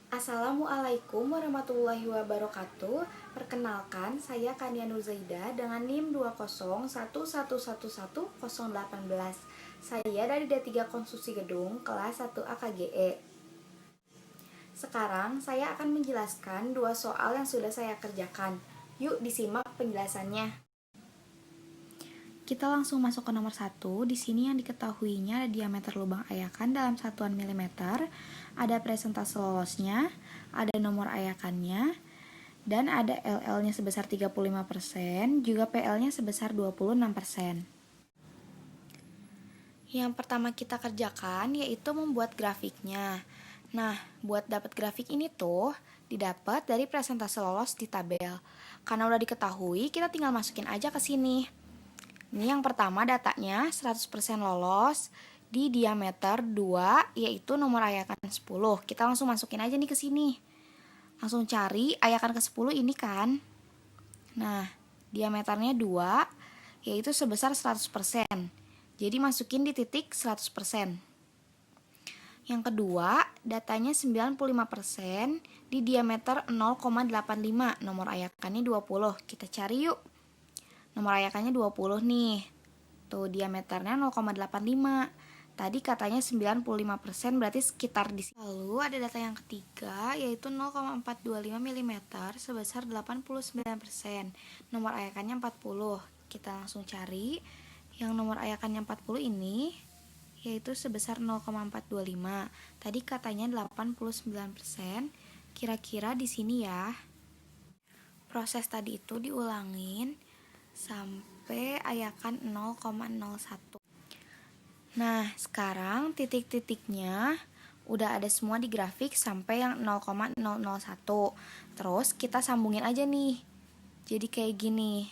Assalamualaikum warahmatullahi wabarakatuh. Perkenalkan, saya Kania Nuzaida dengan NIM 201111018. Saya dari D3 Konstruksi Gedung kelas 1 AKGE. Sekarang saya akan menjelaskan dua soal yang sudah saya kerjakan. Yuk disimak penjelasannya. Kita langsung masuk ke nomor 1. Di sini yang diketahuinya ada diameter lubang ayakan dalam satuan milimeter, ada presentase lolosnya, ada nomor ayakannya, dan ada LL-nya sebesar 35%, juga PL-nya sebesar 26%. Yang pertama kita kerjakan yaitu membuat grafiknya. Nah, buat dapat grafik ini tuh didapat dari presentase lolos di tabel. Karena udah diketahui, kita tinggal masukin aja ke sini. Ini yang pertama datanya 100% lolos di diameter 2 yaitu nomor ayakan 10. Kita langsung masukin aja nih ke sini. Langsung cari ayakan ke 10 ini kan. Nah, diameternya 2 yaitu sebesar 100%. Jadi masukin di titik 100%. Yang kedua, datanya 95% di diameter 0,85. Nomor ayakannya 20. Kita cari yuk. Nomor ayakannya 20 nih. Tuh diameternya 0,85. Tadi katanya 95% berarti sekitar di sini. Lalu ada data yang ketiga yaitu 0,425 mm sebesar 89%. Nomor ayakannya 40. Kita langsung cari. Yang nomor ayakannya 40 ini yaitu sebesar 0,425. Tadi katanya 89%. Kira-kira di sini ya. Proses tadi itu diulangin sampai ayakan 0,01. Nah, sekarang titik-titiknya udah ada semua di grafik sampai yang 0,001. Terus kita sambungin aja nih. Jadi kayak gini.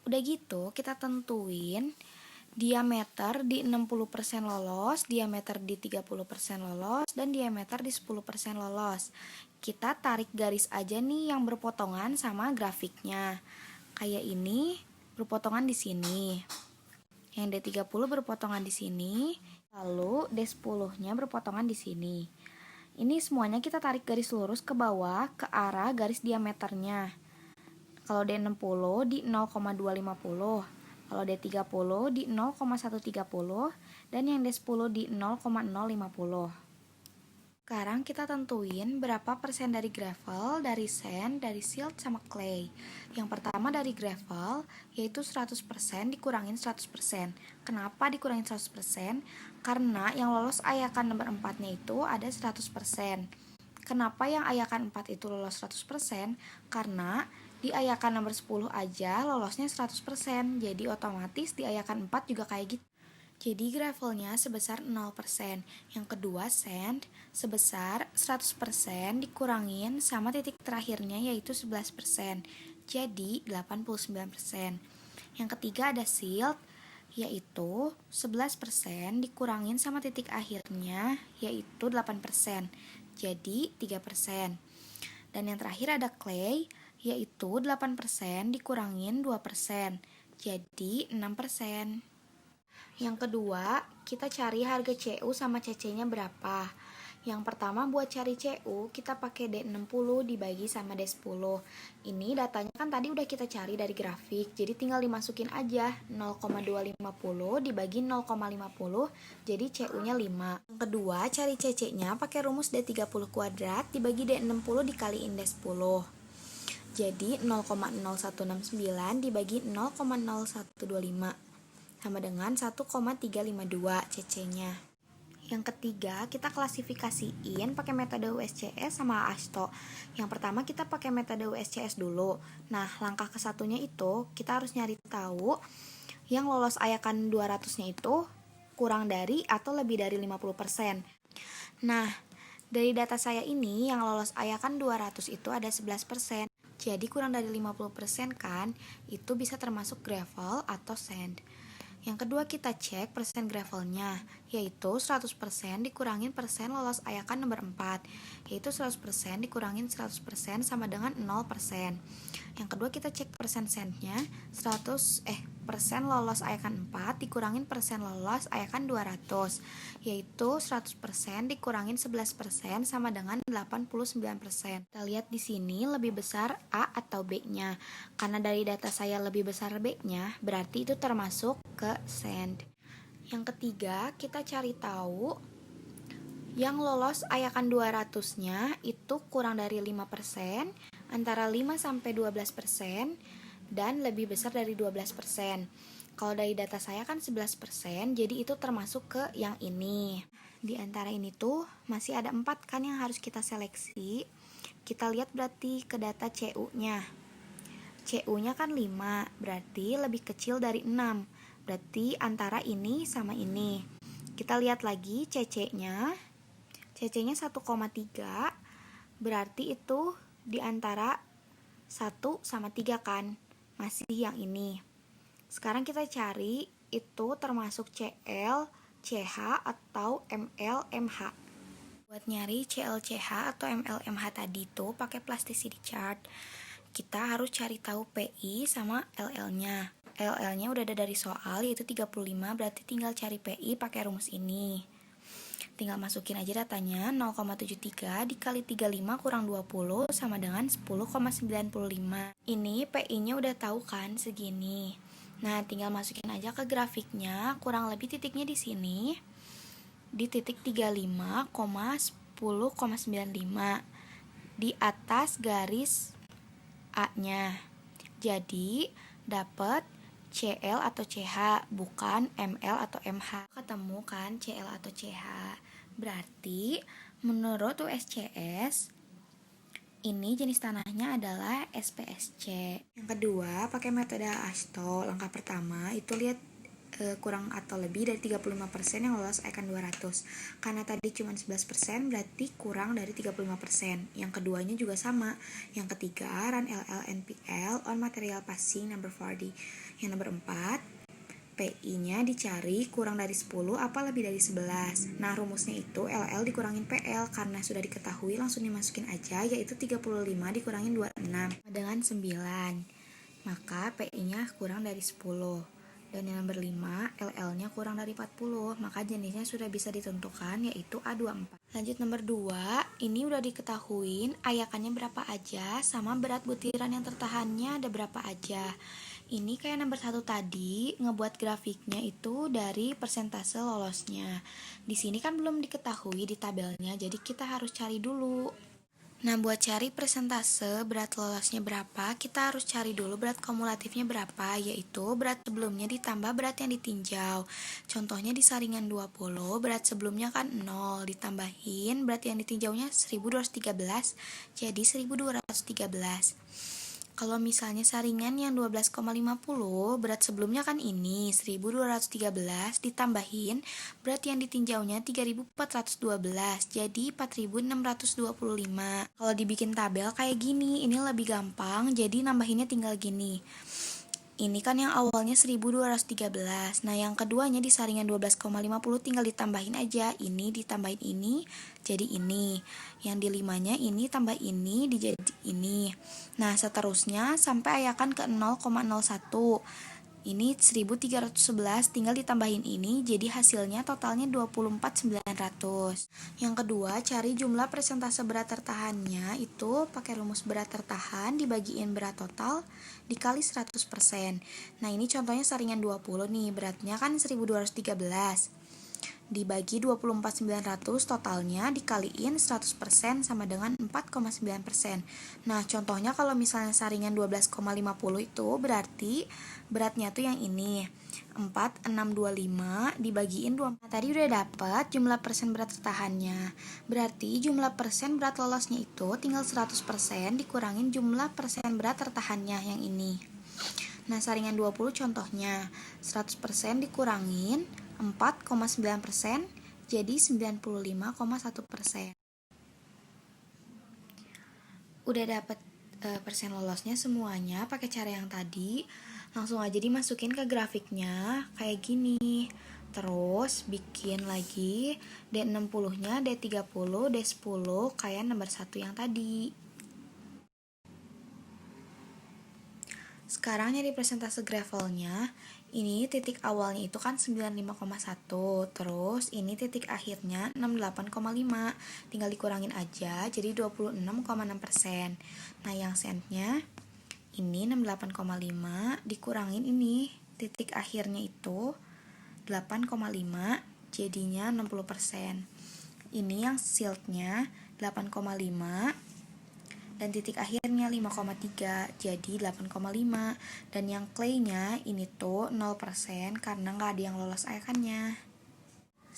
Udah gitu, kita tentuin diameter di 60% lolos, diameter di 30% lolos, dan diameter di 10% lolos. Kita tarik garis aja nih yang berpotongan sama grafiknya. Kayak ini berpotongan di sini. Yang D30 berpotongan di sini, lalu D10-nya berpotongan di sini. Ini semuanya kita tarik garis lurus ke bawah ke arah garis diameternya. Kalau D60 di 0,250, kalau D30 di 0,130, dan yang D10 di 0,050. Sekarang kita tentuin berapa persen dari gravel, dari sand, dari silt, sama clay. Yang pertama dari gravel, yaitu 100% dikurangin 100%. Kenapa dikurangin 100%? Karena yang lolos ayakan nomor 4-nya itu ada 100%. Kenapa yang ayakan 4 itu lolos 100%? Karena di ayakan nomor 10 aja lolosnya 100%. Jadi otomatis di ayakan 4 juga kayak gitu. Jadi gravelnya sebesar 0%. Yang kedua sand sebesar 100% dikurangin sama titik terakhirnya yaitu 11%. Jadi 89%. Yang ketiga ada silt yaitu 11% dikurangin sama titik akhirnya yaitu 8%. Jadi 3%. Dan yang terakhir ada clay yaitu 8% dikurangin 2%. Jadi 6%. Yang kedua, kita cari harga CU sama CC-nya berapa. Yang pertama buat cari CU, kita pakai D60 dibagi sama D10. Ini datanya kan tadi udah kita cari dari grafik, jadi tinggal dimasukin aja 0,250 dibagi 0,50, jadi CU-nya 5. Yang kedua, cari CC-nya pakai rumus D30 kuadrat dibagi D60 dikaliin D10. Jadi 0,0169 dibagi 0,0125. Sama dengan 1,352 CC-nya. Yang ketiga, kita klasifikasiin pakai metode USCS sama ASTO. Yang pertama kita pakai metode USCS dulu. Nah, langkah kesatunya itu kita harus nyari tahu yang lolos ayakan 200-nya itu kurang dari atau lebih dari 50%. Nah, dari data saya ini yang lolos ayakan 200 itu ada 11%. Jadi kurang dari 50% kan, itu bisa termasuk gravel atau sand. Yang kedua kita cek persen gravelnya. yaitu 100% dikurangin persen lolos ayakan nomor 4, yaitu 100% dikurangin 100% sama dengan 0%. Yang kedua kita cek persen sennya, persen lolos ayakan 4 dikurangin persen lolos ayakan 200, yaitu 100% dikurangin 11% sama dengan 89%. Kita lihat di sini lebih besar A atau B-nya. Karena dari data saya lebih besar B-nya, berarti itu termasuk ke send. Yang ketiga, kita cari tahu yang lolos ayakan 200-nya itu kurang dari 5%, antara 5 sampai 12%, dan lebih besar dari 12%. Kalau dari data saya kan 11%, jadi itu termasuk ke yang ini. Di antara ini tuh masih ada 4 kan yang harus kita seleksi. Kita lihat berarti ke data CU-nya. CU-nya kan 5, berarti lebih kecil dari 6. Berarti antara ini sama ini. Kita lihat lagi CC-nya. CC-nya 1,3. Berarti itu di antara 1 sama 3 kan. Masih yang ini. Sekarang kita cari itu termasuk CL, CH atau ML, MH. Buat nyari CL, CH atau ML, MH tadi tuh pakai plasticity chart. Kita harus cari tahu PI sama LL-nya. LL-nya udah ada dari soal yaitu 35, berarti tinggal cari PI pakai rumus ini. Tinggal masukin aja datanya, 0,73 dikali 35 kurang 20 sama dengan 10,95. Ini PI-nya udah tahu kan segini. Nah, tinggal masukin aja ke grafiknya, kurang lebih titiknya di sini. Di titik 35,10,95 di atas garis A-nya. Jadi, dapat CL atau CH, bukan ML atau MH. Ketemu kan CL atau CH. Berarti, menurut USCS, ini jenis tanahnya adalah SPSC. Yang kedua, pakai metode ASTO. Langkah pertama, itu lihat kurang atau lebih dari 35% yang lolos ayakan 200. Karena tadi cuma 11%, berarti kurang dari 35%. Yang keduanya juga sama. Yang ketiga, run LL NPL on material passing number 40. Yang nomor 4, PI-nya dicari kurang dari 10 apa lebih dari 11. Nah, rumusnya itu LL dikurangin PL, karena sudah diketahui langsung dimasukin aja, yaitu 35 dikurangin 26 dengan 9. Maka PI-nya kurang dari 10. Dan yang nomor 5, LL-nya kurang dari 40, maka jenisnya sudah bisa ditentukan, yaitu A24. Lanjut nomor 2, ini udah diketahuin ayakannya berapa aja, sama berat butiran yang tertahannya ada berapa aja. Ini kayak nomor 1 tadi, ngebuat grafiknya itu dari persentase lolosnya. Di sini kan belum diketahui di tabelnya, jadi kita harus cari dulu. Nah, buat cari persentase berat lolosnya berapa, kita harus cari dulu berat kumulatifnya berapa, yaitu berat sebelumnya ditambah berat yang ditinjau. Contohnya di saringan 20, berat sebelumnya kan 0, ditambahin berat yang ditinjaunya 1213, jadi 1213. Kalau misalnya saringan yang 12,50, berat sebelumnya kan ini 1213 ditambahin berat yang ditinjaunya 3412, jadi 4625. Kalau dibikin tabel kayak gini, ini lebih gampang, jadi nambahinnya tinggal gini. Ini kan yang awalnya 1213. Nah, yang keduanya di saringan 12,50 tinggal ditambahin aja. Ini ditambahin ini, jadi ini. Yang di 5-nya ini tambah ini, dijadi ini. Nah, seterusnya sampai ayakan ke 0,01. Ini 1311 tinggal ditambahin ini, jadi hasilnya totalnya 24.900. Yang kedua, cari jumlah persentase berat tertahannya, itu pakai rumus berat tertahan dibagiin berat total dikali 100%. Nah, ini contohnya saringan 20 nih, beratnya kan 1213. Dibagi 24.900 totalnya dikaliin 100% sama dengan 4,9%. Nah, contohnya kalau misalnya saringan 12,50 itu berarti beratnya tuh yang ini. 4625 dibagiin 2. Nah, tadi udah dapat jumlah persen berat tertahannya. Berarti jumlah persen berat lolosnya itu tinggal 100% dikurangin jumlah persen berat tertahannya yang ini. Nah, saringan 20 contohnya 100% dikurangin 4,9%, jadi 95,1%. Udah dapat persen lolosnya semuanya pakai cara yang tadi. Langsung aja dimasukin ke grafiknya kayak gini. Terus bikin lagi D60-nya, D30, D10 kayak nomor 1 yang tadi. Sekarang nyari persentase gravelnya. Ini titik awalnya itu kan 95,1. Terus ini titik akhirnya 68,5. Tinggal dikurangin aja jadi 26,6%. Nah, yang sentnya ini 68,5 dikurangin ini titik akhirnya itu 8,5 jadinya 60%. Ini yang siltnya 8,5 dan titik akhirnya 5,3 jadi 8,5. Dan yang claynya ini tuh 0% karena nggak ada yang lolos ayakannya.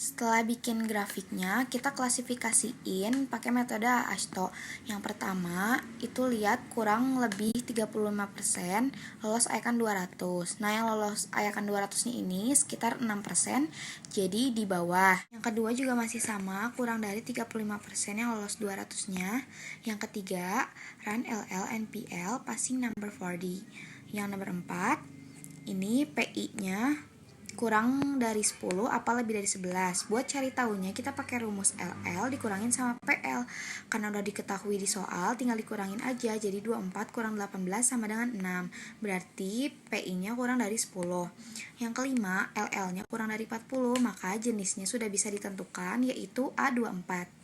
Setelah bikin grafiknya, kita klasifikasiin pakai metode AASHTO. Yang pertama, itu lihat kurang lebih 35% lolos ayakan 200. Nah, yang lolos ayakan 200-nya ini sekitar 6%, jadi di bawah. Yang kedua juga masih sama, kurang dari 35% yang lolos 200-nya. Yang ketiga, run LL NPL passing number 40. Yang nomor 4, ini PI-nya kurang dari 10 apa lebih dari 11. Buat cari tahunya kita pakai rumus LL dikurangin sama PL. Karena udah diketahui di soal, tinggal dikurangin aja. Jadi 24 kurang 18 sama dengan 6. Berarti PI-nya kurang dari 10. Yang kelima, LL-nya kurang dari 40, maka jenisnya sudah bisa ditentukan yaitu A24.